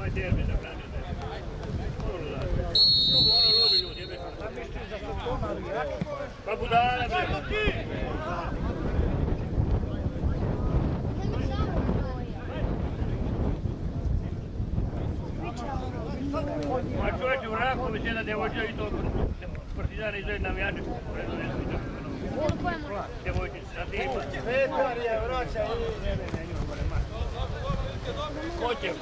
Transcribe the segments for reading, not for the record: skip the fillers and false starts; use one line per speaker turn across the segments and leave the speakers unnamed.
ovaj derbi zabranio. Ono lubi ljudi, jebe što. Pa budale, bre. A čovječe u Raković jedna djevojčina i to Partizana izgleda navijače. Djevojčica, sad ima.
Petar je vraća i...
Ko će?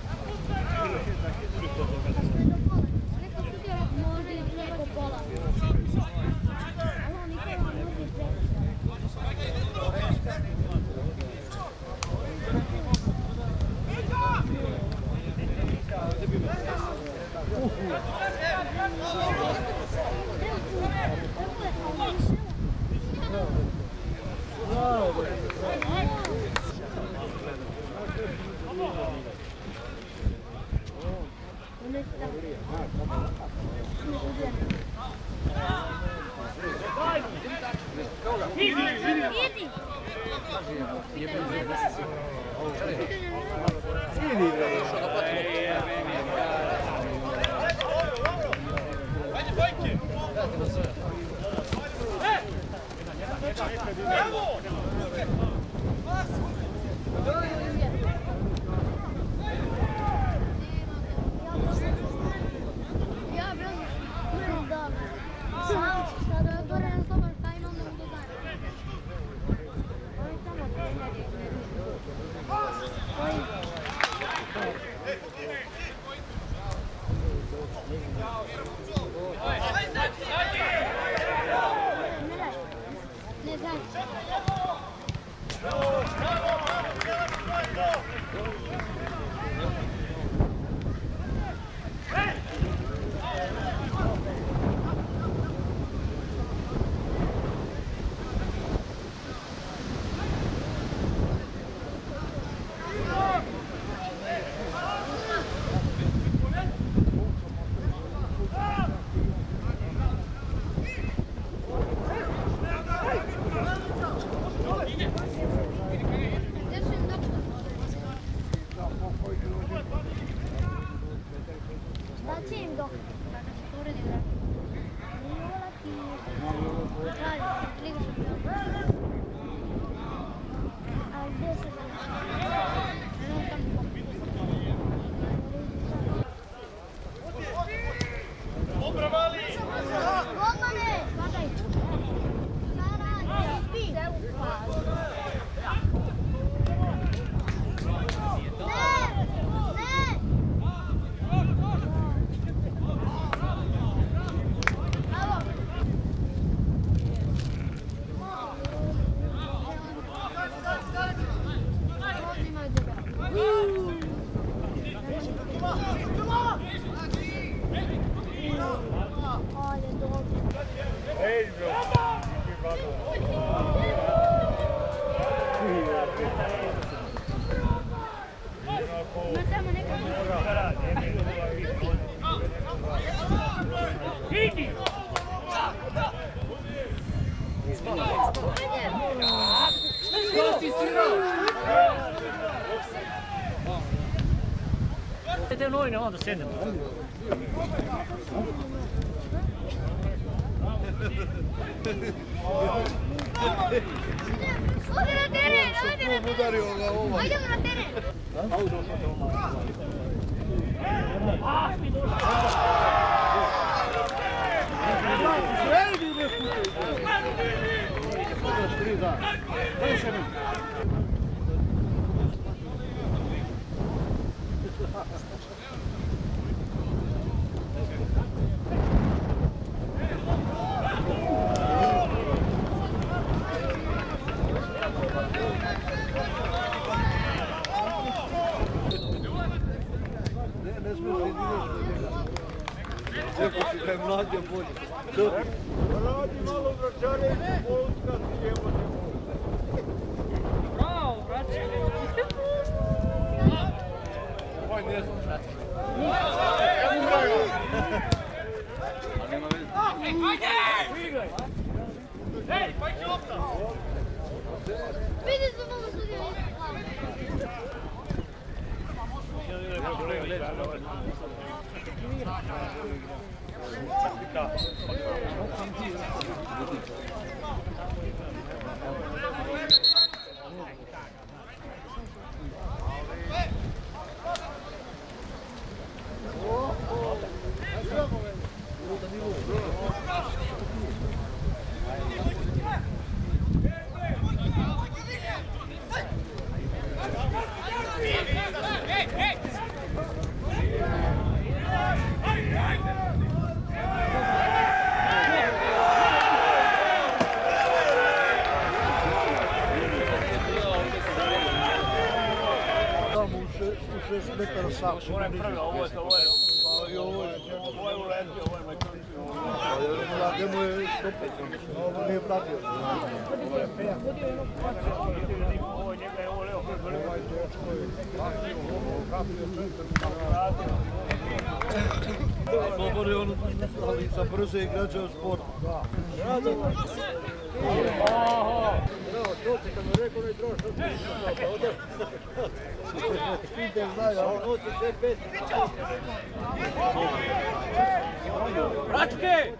Te noine onda sedemo.
Ode na teren, ode na teren. Ajdemo na teren.
Radi malo vraćare i polska sjemo se može.
Bravo, braće!
Ovaj ne znam šta će.
Igraj! Ej, pojdi lopta!
Vidi se malo sudija.
Tamo u 6 metara sam.
Ona je prva, ovo je uletio, ovo je majka.
Njemu je stopet, ovo nije pratio.
Ovo je njega, ovo je leo.
Dobar je ono, ali za brze igrače u sportu.
Račke!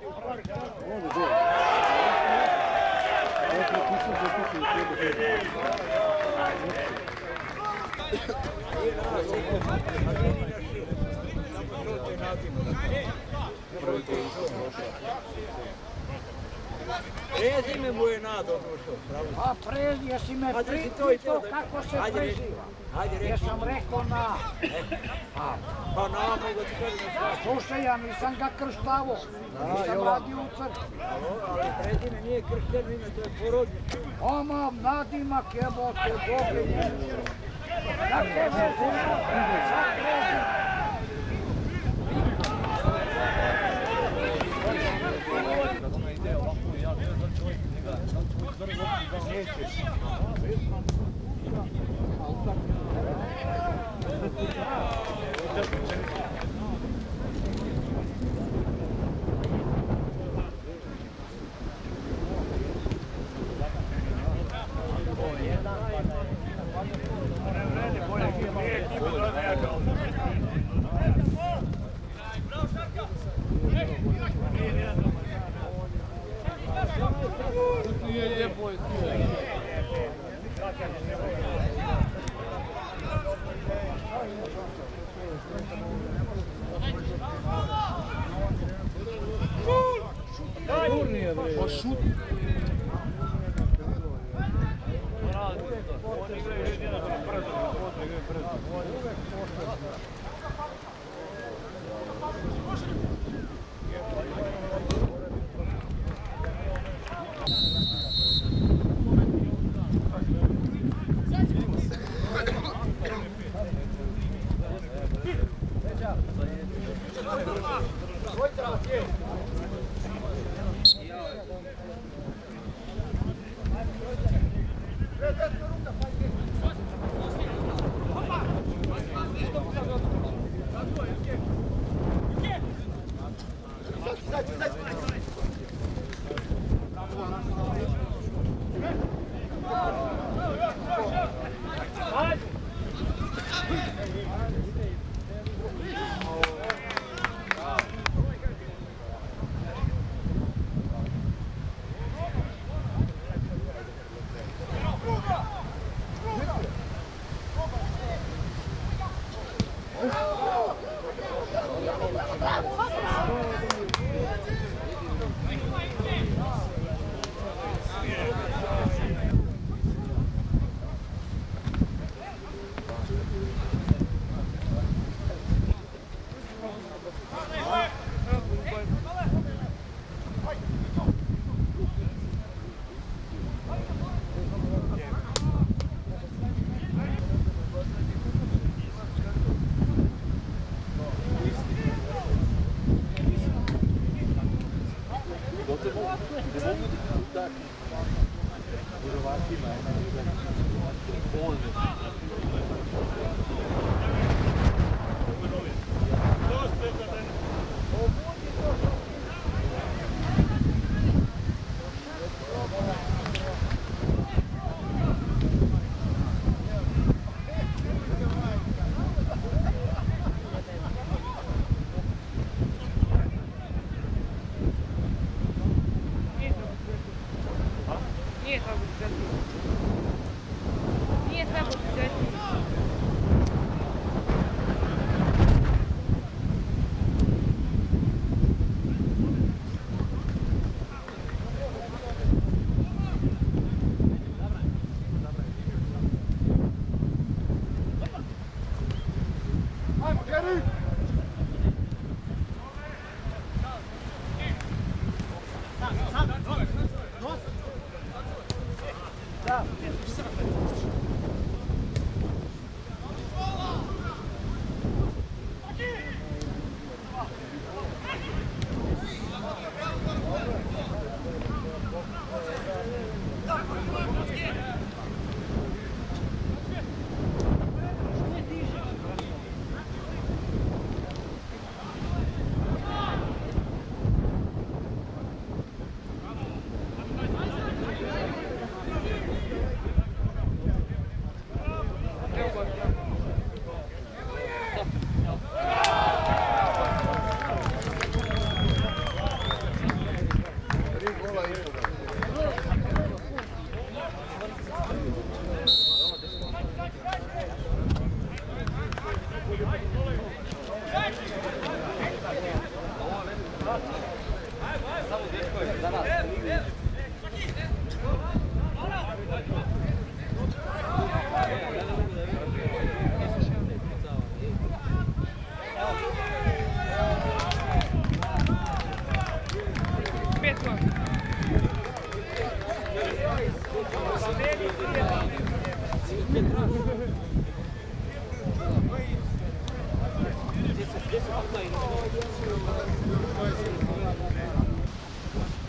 Prezime mu je Nado došao.
A prezi, jesi me pitao kako se preziva? Ja sam rekao na...
Pa nama da ti kažem na sve.
Slušaj, ja nisam ga krštavo, nisam radio u crkvi.
Ali prezime nije kršteno ime, to je porodično.
Oma, nadimak jebote, Boga njemu. Dakle, me zima, sad prezi.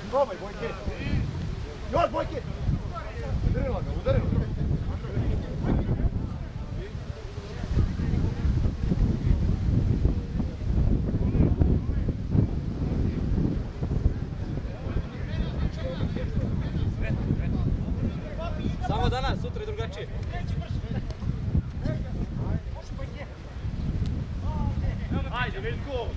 Probaj, Bojke. Još, Bojke. Udarila ga, udarila.
Samo danas, sutra je drugačije.
Ajde, Veljko.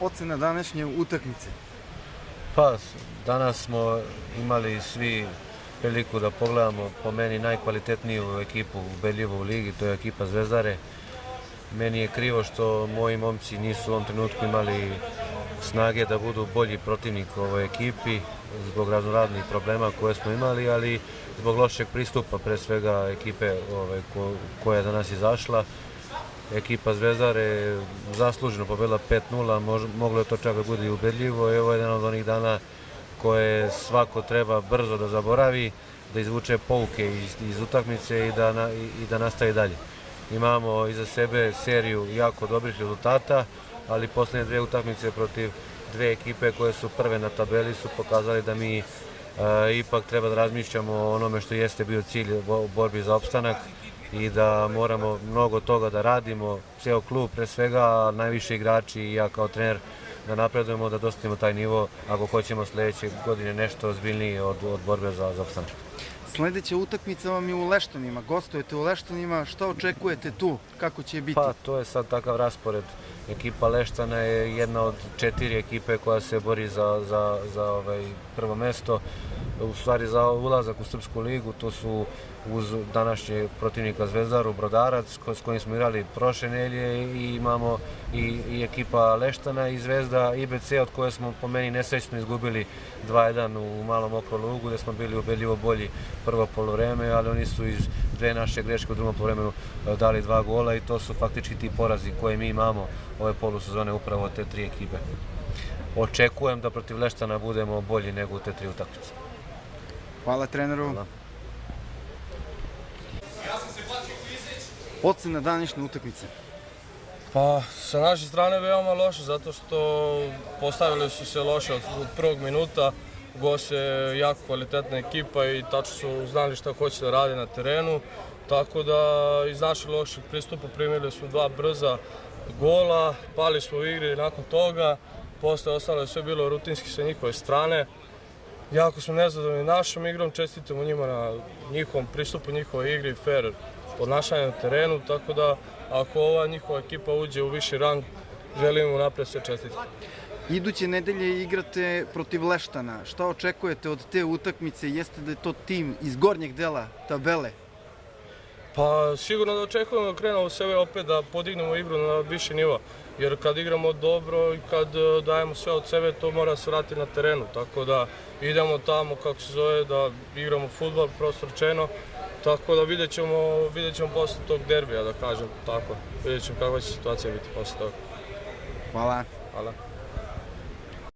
Ocena današnje utakmice.
Pa, danas smo imali svi priliku da pogledamo po meni najkvalitetniju ekipu ubedljivo u ligi, to je ekipa Zvezdare. Meni je krivo što moji momci nisu u ovom trenutku imali snage da budu bolji protivnik u ovoj ekipi zbog raznoraznih problema koje smo imali, ali zbog lošeg pristupa pre svega ekipe koja je danas izašla. Ekipa Zvezdare zasluženo pobedila 5-0, moglo je to čak da bude i ubedljivo. Ovo je jedan od onih dana koje svako treba brzo da zaboravi, da izvuče pouke iz utakmice i da nastavi dalje. Imamo iza sebe seriju jako dobrih rezultata, ali posljednje dve utakmice protiv dve ekipe koje su prve na tabeli su pokazali da mi ipak treba da razmišljamo o onome što jeste bio cilj u borbi za opstanak i da moramo mnogo toga da radimo, ceo klub pre svega, najviše igrači i ja kao trener da napredujemo, da dostignemo taj nivo ako hoćemo sljedeće godine nešto ozbiljnije od borbe za opstanak.
Sljedeća utakmica vam je u Leštanima, gostujete u Leštanima, šta očekujete tu, kako će biti?
Pa to je sad takav raspored. Ekipa Leštana je jedna od 4 ekipe koja se bori za prvo mesto, u stvari za ulazak u Srpsku ligu. To su uz današnjeg protivnika Zvezdaru, Brodarac, s kojim smo igrali prošle nedelje, i imamo i ekipa Leštana i Zvezda IBC, od koje smo po meni nesrećno izgubili 2-1 u malom Okrolugu, gde smo bili ubedljivo bolji prvo poluvreme, ali oni su iz dve naše greške u drugom poluvremenu dali 2 gola i to su faktički ti porazi koje mi imamo ove polusezone upravo od te 3 ekipe. Očekujem da protiv Leštana budemo bolji nego u te 3 utakmice.
Hvala treneru.
Hvala.
Ocena današnje utakmice.
Pa sa naše strane veoma loše, zato što postavili su se loše od prvog minuta. Goš je jako kvalitetna ekipa i tačno su znali šta hoće da rade na terenu. Tako da iz našeg lošeg pristupa primili smo 2 brza gola, pali smo u igri nakon toga. Posle ostalo je sve bilo rutinski sa njihove strane. Jako smo nezadovoljni našom igrom, čestitamo njima na njihovom pristupu, njihovoj igri, fair podnašanje na terenu, tako da ako ova njihova ekipa uđe u viši rang, želimo napred sve čestitke.
Iduće nedelje igrate protiv Leštana. Šta očekujete od te utakmice? Jeste da je to tim iz gornjeg dela tabele?
Pa sigurno da očekujemo da krenemo sebe opet da podignemo igru na viši nivo. Jer kad igramo dobro i kad dajemo sve od sebe, to mora se vratiti na terenu. Tako da idemo tamo, kako se zove, da igramo fudbal, prosto rečeno. Tako da vidjet ćemo posle tog derbija, da kažem tako. Vidjet ćemo kakva će situacija biti posle toga.
Hvala.
Hvala.